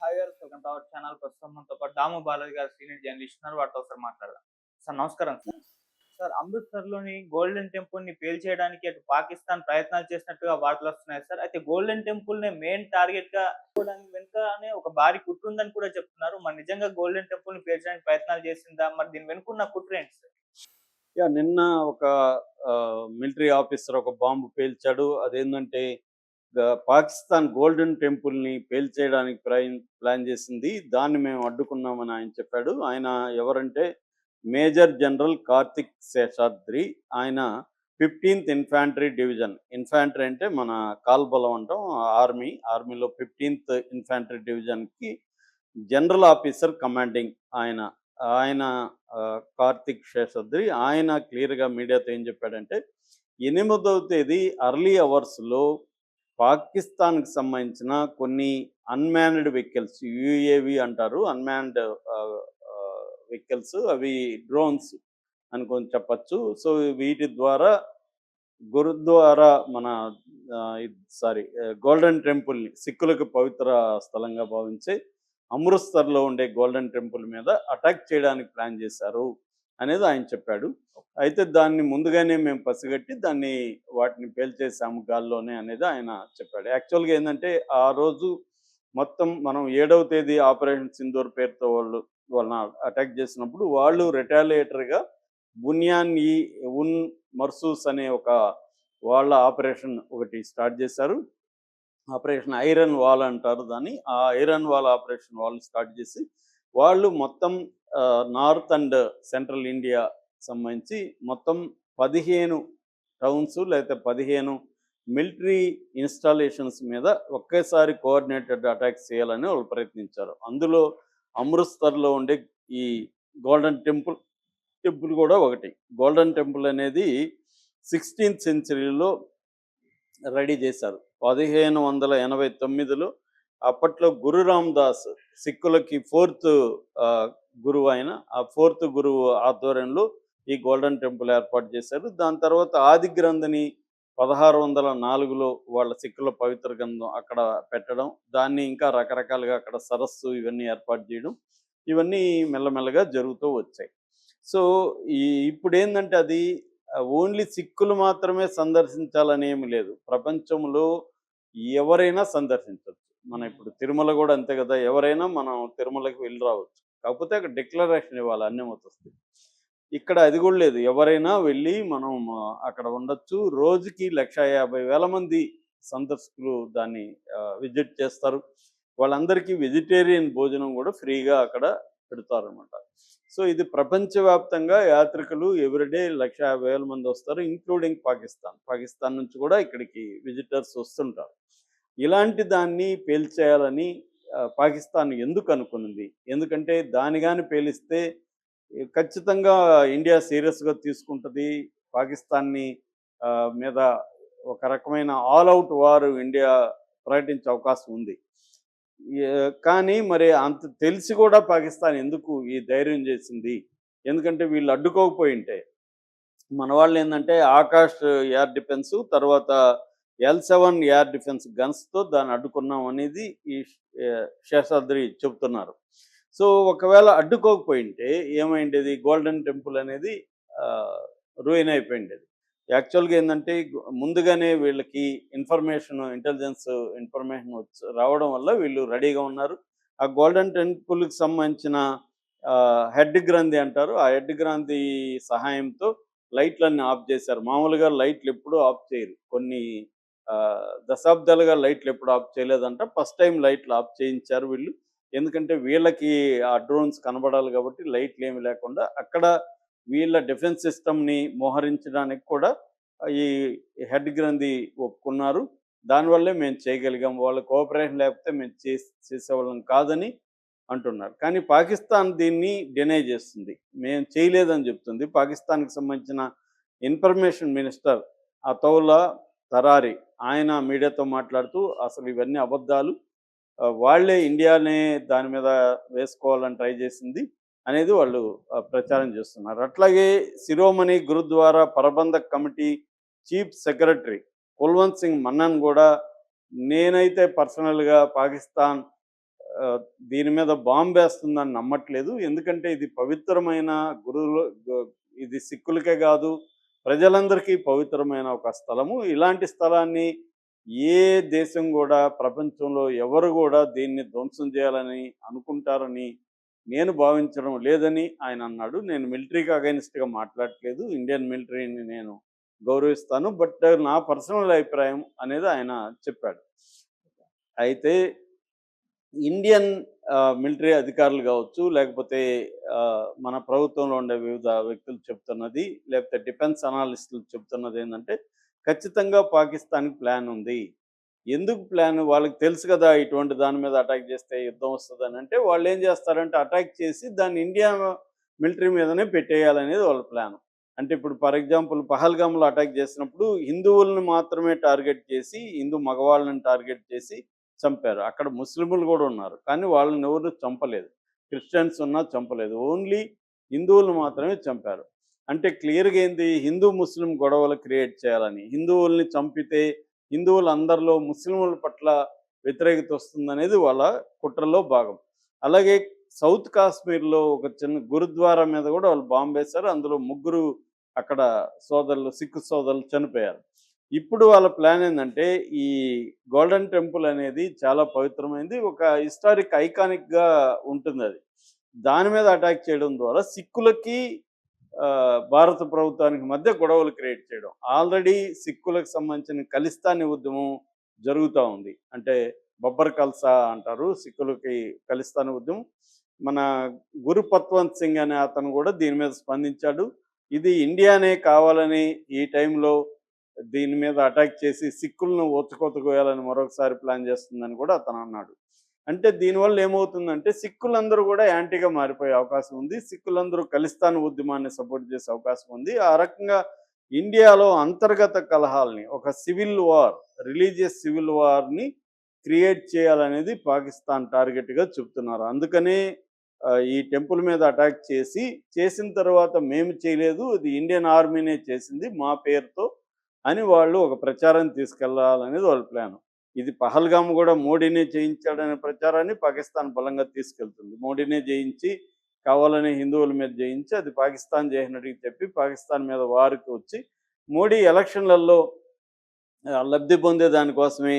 Hi గారు, welcome to our channel. ప్రస్తుతం మనతో పాటు దాము బాలాజీ గారు సీనియర్ జర్నలిస్ట్ ఉన్నారు. వాటితో ఒకసారి మాట్లాడదాం. సార్ నమస్కారం సార్. సార్ అమృత్సర్‌లోని గోల్డెన్ టెంపుల్‌ని పేల్చేయడానికి అటు పాకిస్తాన్ ప్రయత్నాలు చేసినట్టుగా వార్తలు వస్తున్నాయి సార్. అయితే గోల్డెన్ టెంపుల్‌నే మెయిన్ టార్గెట్‌గా పెట్టుకోవడానికి వెనుకనే ఒక భారీ కుట్ర ఉందని కూడా చెప్తున్నారు. మరి నిజంగా గోల్డెన్ టెంపుల్‌ని పేల్చడానికి ప్రయత్నాలు చేసిందా? మరి దీని వెనుకున్న కుట్ర ఏంటి సార్? నిన్న ఒక మిలిటరీ ఆఫీసర్ ఒక బాంబు పేల్చాడు. అదేందంటే పాకిస్తాన్ గోల్డెన్ టెంపుల్‌ని పేల్చేయడానికి ప్లాన్ చేసింది. దాన్ని మేము అడ్డుకున్నామని ఆయన చెప్పాడు. ఆయన ఎవరంటే మేజర్ జనరల్ కార్తిక్ శేషాద్రి. ఆయన 15థ్ ఇన్ఫాంట్రీ డివిజన్. ఇన్ఫాంట్రీ అంటే మన కాల్బలం అంటాం. ఆర్మీ. ఆర్మీలో 15థ్ ఇన్ఫాంట్రీ డివిజన్‌కి జనరల్ ఆఫీసర్ కమాండింగ్ ఆయన. ఆయన కార్తిక్ శేషాద్రి. ఆయన క్లియర్‌గా మీడియాతో ఏం చెప్పాడంటే, 8వ తేదీ ఎర్లీ అవర్స్‌లో పాకిస్తాన్‌కి సంబంధించిన కొన్ని అన్‌మ్యాన్డ్ వెహికల్స్ యూఏవీ అంటారు. అన్‌మ్యాన్డ్ ఆహ్, ఆహ్, వెహికల్స్ అవి డ్రోన్స్ అనుకోని చెప్పచ్చు. సో, వీటి ద్వారా గురుద్వారా మన గోల్డెన్ టెంపుల్‌ని సిక్కులకు పవిత్ర స్థలంగా భావించే అమృత్సర్‌లో ఉండే గోల్డెన్ టెంపుల్ మీద అటాక్ చేయడానికి ప్లాన్ చేశారు అనేది ఆయన చెప్పాడు. అయితే దాన్ని ముందుగానే మేము పసిగట్టి వాటిని పేల్చేసాము గాల్లోనే అనేది ఆయన చెప్పాడు. యాక్చువల్‌గా ఏందంటే ఆ రోజు మొత్తం మనం 7వ తేదీ ఆపరేషన్ సింధూర్ పేరుతో వాళ్ళని అటాక్ చేసినప్పుడు వాళ్ళు రిటాలియేటర్‌గా బునియాన్ ఈ ఉన్ మర్సూస్ అనే ఒక వాళ్ళ ఆపరేషన్ ఒకటి స్టార్ట్ చేశారు. ఆపరేషన్ ఐరన్ వాల్ అంటారు దాన్ని. ఆ ఐరన్ వాల్ ఆపరేషన్ వాళ్ళు స్టార్ట్ చేసి, వాళ్ళు మొత్తం నార్త్ అండ్ సెంట్రల్ ఇండియా సంబంధించి మొత్తం 15 టౌన్స్ లేకపోతే 15 మిలిటరీ ఇన్‌స్టాలేషన్స్ మీద ఒకేసారి కోఆర్డినేటెడ్ అటాక్స్ చేయాలని వాళ్ళు ప్రయత్నించారు. అందులో అమృత్సర్‌లో ఉండే ఈ గోల్డెన్ టెంపుల్ టెంపుల్ కూడా ఒకటి. గోల్డెన్ టెంపుల్ అనేది 16థ్ సెంచరీలో రెడీ చేశారు. 1589లో అప్పట్లో గురు రామదాస్ సిక్కులకి ఫోర్త్ గురువు ఆయన. ఆ ఫోర్త్ గురువు ఆధ్వర్యంలో ఈ గోల్డెన్ టెంపుల్ ఏర్పాటు చేశారు. దాని తర్వాత ఆది గ్రంథిని 1604లో వాళ్ళ సిక్కుల పవిత్ర గ్రంథం అక్కడ పెట్టడం. దాన్ని ఇంకా రకరకాలుగా అక్కడ సరస్సు ఇవన్నీ ఏర్పాటు చేయడం. ఇవన్నీ మెల్లమెల్లగా జరుగుతూ వచ్చాయి. సో, ఈ ఇప్పుడేందంటే అది ఓన్లీ సిక్కులు మాత్రమే సందర్శించాలని ఏమి లేదు. ప్రపంచంలో ఎవరైనా సందర్శించొచ్చు. మనం ఇప్పుడు తిరుమల గూడా అంతే గదా! ఎవరైనా మనం తిరుమలకి వెళ్లి రావచ్చు. కాకపోతే అక్కడ డిక్లరేషన్ ఇవ్వాలి అన్ని మతస్థులు. ఇక్కడ అది గూడా లేదు. ఎవరైనా వెళ్ళి మనం అక్కడ ఉండొచ్చు. రోజుకి 1,50,000 మంది సందర్శకులు దాన్ని విజిట్ చేస్తారు. వాళ్ళందరికీ వెజిటేరియన్ భోజనం గూడా ఫ్రీగా అక్కడ పెడతారనమాట. సో, ఇది ప్రపంచవ్యాప్తంగా యాత్రికులు ఎవ్రీడే 1,50,000 మంది వస్తారు. ఇంక్లూడింగ్ పాకిస్తాన్. పాకిస్తాన్ నుంచి కూడా ఇక్కడికి విజిటర్స్ వస్తుంటారు. ఇలాంటి దాన్ని పేల్చేయాలని పాకిస్తాన్ ఎందుకు అనుకున్నది? ఎందుకంటే దాన్ని గాని పేలిస్తే ఖచ్చితంగా ఇండియా సీరియస్‌గా తీసుకుంటది. పాకిస్తాన్‌ని మీద ఒక రకమైన ఆల్ ఔట్ వార్ ఇండియా ప్రకటించే అవకాశం ఉంది. కానీ మరి అంత తెలిసి కూడా పాకిస్తాన్ ఎందుకు ఈ ధైర్యం చేసింది? ఎందుకంటే వీళ్ళు అడ్డుకోకపోయుంటే, మన వాళ్ళేందంటే ఆకాష్ ఎయిర్ డిఫెన్సు, తర్వాత ఎల్-7 ఎయిర్ డిఫెన్స్ గన్స్‌తో దాన్ని అడ్డుకున్నాం అనేది ఈ శేషాద్రి చెప్తున్నారు. సో, ఒకవేళ అడ్డుకోకపోయుంటే ఏమైండేది? గోల్డెన్ టెంపుల్ అనేది ఆహ్, రూయిన్ అయిపోయిండేది. యాక్చువల్‌గా ఏందంటే ముందుగానే వీళ్ళకి ఇంటెలిజెన్స్ ఇన్ఫర్మేషన్ రావడం వల్ల వీళ్ళు రెడీగా ఉన్నారు. ఆ గోల్డెన్ టెంపుల్‌కి సంబంధించిన హెడ్ గ్రంథి అంటారు. ఆ హెడ్ గ్రంథి సహాయంతో లైట్‌లన్నీ ఆఫ్ చేశారు. మామూలుగా లైట్లు ఎప్పుడూ ఆఫ్ చేయరు. కొన్ని దశాబ్దాలుగా లైట్లు ఎప్పుడు ఆఫ్ చేయలేదంట. ఫస్ట్ టైమ్ లైట్లు ఆఫ్ చేయించారు వీళ్ళు. ఎందుకంటే వీళ్ళకి ఆ డ్రోన్స్ కనబడాలి కాబట్టి లైట్‌లేమి లేకుండా అక్కడ వీళ్ళ డిఫెన్స్ సిస్టమ్‌ని మోహరించడానికి కూడా ఈ హెడ్ గ్రంథి ఒప్పుకున్నారు. దానివల్లే మేము చేయగలిగాం. వాళ్ళ కోఆపరేషన్ లేకపోతే మేము చేసేవాళ్ళం కాదని అంటున్నారు. కానీ పాకిస్తాన్ దీన్ని డినై చేస్తుంది. మేము చేయలేదని చెప్తుంది. పాకిస్తాన్‌కి సంబంధించిన ఇన్ఫర్మేషన్ మినిస్టర్ అతౌలా తరారి ఆయన మీడియాతో మాట్లాడుతూ అసలు ఇవన్నీ అబద్ధాలు. వాళ్ళే ఇండియానే దాని మీద వేసుకోవాలని ట్రై చేసింది అనేది వాళ్ళు ప్రచారం చేస్తున్నారు. అట్లాగే Shiromani Gurdwara Prabandhak committee chief secretary Kulwant Singh Mannan కూడా నేనైతే పర్సనల్‌గా పాకిస్తాన్ దీని మీద బాంబు వేస్తుందని నమ్మట్లేదు. ఎందుకంటే ఇది పవిత్రమైన గురువులు ఇది సిక్కులకే కాదు, ప్రజలందరికీ పవిత్రమైన ఒక స్థలము. ఇలాంటి స్థలాన్ని ఏ దేశం కూడా ప్రపంచంలో ఎవరు కూడా దీన్ని ధ్వంసం చేయాలని అనుకుంటారని నేను భావించడం లేదని ఆయన అన్నాడు. నేను మిలిటరీకి అగైనిస్ట్‌గా మాట్లాడట్లేదు. ఇండియన్ మిలిటరీని నేను గౌరవిస్తాను. బట్ నా పర్సనల్ అభిప్రాయం అనేది ఆయన చెప్పాడు. అయితే ఇండియన్ మిలిటరీ అధికారులు కావచ్చు, లేకపోతే మన ప్రభుత్వంలో ఉండే వివిధ వ్యక్తులు చెప్తున్నది, లేకపోతే డిఫెన్స్ అనాలిస్టులు చెప్తున్నది ఏంటంటే, ఖచ్చితంగా పాకిస్తాన్‌కి ప్లాన్ ఉంది. ఎందుకు ప్లాన్? వాళ్ళకి తెలుసు కదా ఇటువంటి దాని మీద అటాక్ చేస్తే యుద్ధం వస్తదని. అంటే వాళ్ళేం చేస్తారంటే అటాక్ చేసి దాన్ని ఇండియా మిలిటరీ మీదనే పెట్టేయాలనేది వాళ్ళ ప్లాన్. అంటే ఇప్పుడు ఫర్ ఎగ్జాంపుల్ పహల్గామ్‌లో అటాక్ చేసినప్పుడు హిందువులను మాత్రమే టార్గెట్ చేసి, హిందూ మగవాళ్ళని టార్గెట్ చేసి చంపారు. అక్కడ ముస్లిములు కూడా ఉన్నారు. కానీ వాళ్ళని ఎవరు చంపలేదు. క్రిస్టియన్స్ ఉన్నా చంపలేదు. ఓన్లీ హిందువులను మాత్రమే చంపారు. అంటే క్లియర్‌గా ఏంది, హిందూ ముస్లిం గొడవలు క్రియేట్ చేయాలని. హిందువుల్ని చంపితే హిందువులందరిలో ముస్లిముల పట్ల వ్యతిరేకత వస్తుందనేది వాళ్ళ కుట్రలో భాగం. అలాగే సౌత్ కాశ్మీర్‌లో ఒక చిన్న గురుద్వారా మీద కూడా వాళ్ళు బాంబు వేశారు. అందులో ముగ్గురు అక్కడ సోదరులు, సిక్కు సోదరులు చనిపోయారు. ఇప్పుడు వాళ్ళ ప్లాన్ ఏందంటే, ఈ గోల్డెన్ టెంపుల్ అనేది చాలా పవిత్రమైనది. ఒక హిస్టారిక్ ఐకానిక్‌గా ఉంటుందది. దాని మీద అటాక్ చేయడం ద్వారా సిక్కులకి భారత ప్రభుత్వానికి మధ్య గొడవలు క్రియేట్ చేయడం. ఆల్రెడీ సిక్కులకు సంబంధించిన ఖలిస్తానీ ఉద్యమం జరుగుతూ ఉంది. అంటే బబ్బర్ ఖల్సా అంటారు సిక్కులకి ఖలిస్తానీ ఉద్యమం. మన గురు పత్వంత్ సింగ్ అనే అతను కూడా దీని మీద స్పందించాడు. ఇది ఇండియానే కావాలని ఈ టైంలో దీని మీద అటాక్ చేసి సిక్కులను ఊచకోతకోయాలని మరొకసారి ప్లాన్ చేస్తుందని కూడా అతను అన్నాడు. అంటే దీనివల్ల ఏమవుతుందంటే సిక్కులందరూ కూడా యాంటీగా మారిపోయే అవకాశం ఉంది. సిక్కులందరూ ఖలిస్తాన్ ఉద్యమాన్ని సపోర్ట్ చేసే అవకాశం ఉంది. ఆ రకంగా ఇండియాలో అంతర్గత కలహాల్ని, ఒక సివిల్ వార్, రిలీజియస్ సివిల్ వార్‌ని క్రియేట్ చేయాలనేది పాకిస్తాన్ టార్గెట్‌గా చెప్తున్నారు. అందుకనే ఈ టెంపుల్ మీద అటాక్ చేసిన తర్వాత మేము చేయలేదు, ఇది ఇండియన్ ఆర్మీనే చేసింది మా పేరుతో అని వాళ్ళు ఒక ప్రచారం తీసుకెళ్లాలనేది వాళ్ళ ప్లాన్. ఇది పహల్గామ్ కూడా మోడీనే చేయించాడనే ప్రచారాన్ని పాకిస్తాన్ బలంగా తీసుకెళ్తుంది. మోడీనే చేయించి, కావాలని హిందువుల మీద చేయించి, అది పాకిస్తాన్ చేసినట్టుగా చెప్పి పాకిస్తాన్ మీద వార్‌కి వచ్చి మోడీ ఎలక్షన్‌లలో లబ్ధి పొందే దానికోసమే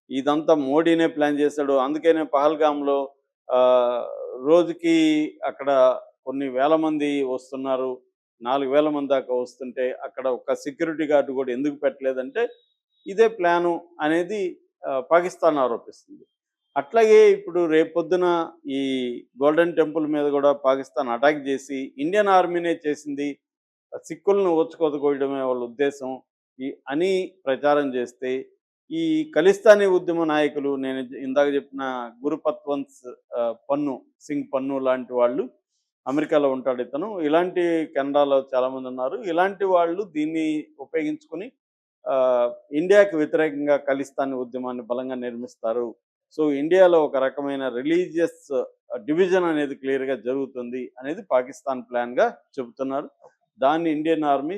ఇదంతా మోడీనే ప్లాన్ చేశాడు. అందుకనే పహల్గామ్‌లో రోజుకి అక్కడ కొన్ని వేల మంది వస్తున్నారు. 4,000 మంది దాకా వస్తుంటే అక్కడ ఒక సెక్యూరిటీ గార్డ్ కూడా ఎందుకు పెట్టలేదంటే ఇదే ప్లాను అనేది పాకిస్తాన్ ఆరోపిస్తుంది. అట్లాగే ఇప్పుడు రేపొద్దున ఈ గోల్డెన్ టెంపుల్ మీద కూడా పాకిస్తాన్ అటాక్ చేసి ఇండియన్ ఆర్మీనే చేసింది, సిక్కులను ఊచకోతకోయడమే వాళ్ళ ఉద్దేశం అని ప్రచారం చేస్తే, ఈ ఖలిస్తానీ ఉద్యమ నాయకులు నేను ఇందాక చెప్పిన గురుపత్వంత్ సింగ్ పన్ను లాంటి వాళ్ళు, అమెరికాలో ఉంటాడు ఇతను, ఇలాంటి కెనడాలో చాలామంది ఉన్నారు. ఇలాంటి వాళ్ళు దీన్ని ఉపయోగించుకొని ఇండియాకి వ్యతిరేకంగా ఖలిస్తానీ ఉద్యమాన్ని బలంగా నిర్మిస్తారు. సో ఇండియాలో ఒక రకమైన రిలీజియస్ డివిజన్ అనేది క్లియర్‌గా జరుగుతుంది అనేది పాకిస్తాన్ ప్లాన్‌గా చెబుతున్నారు. దాన్ని ఇండియన్ ఆర్మీ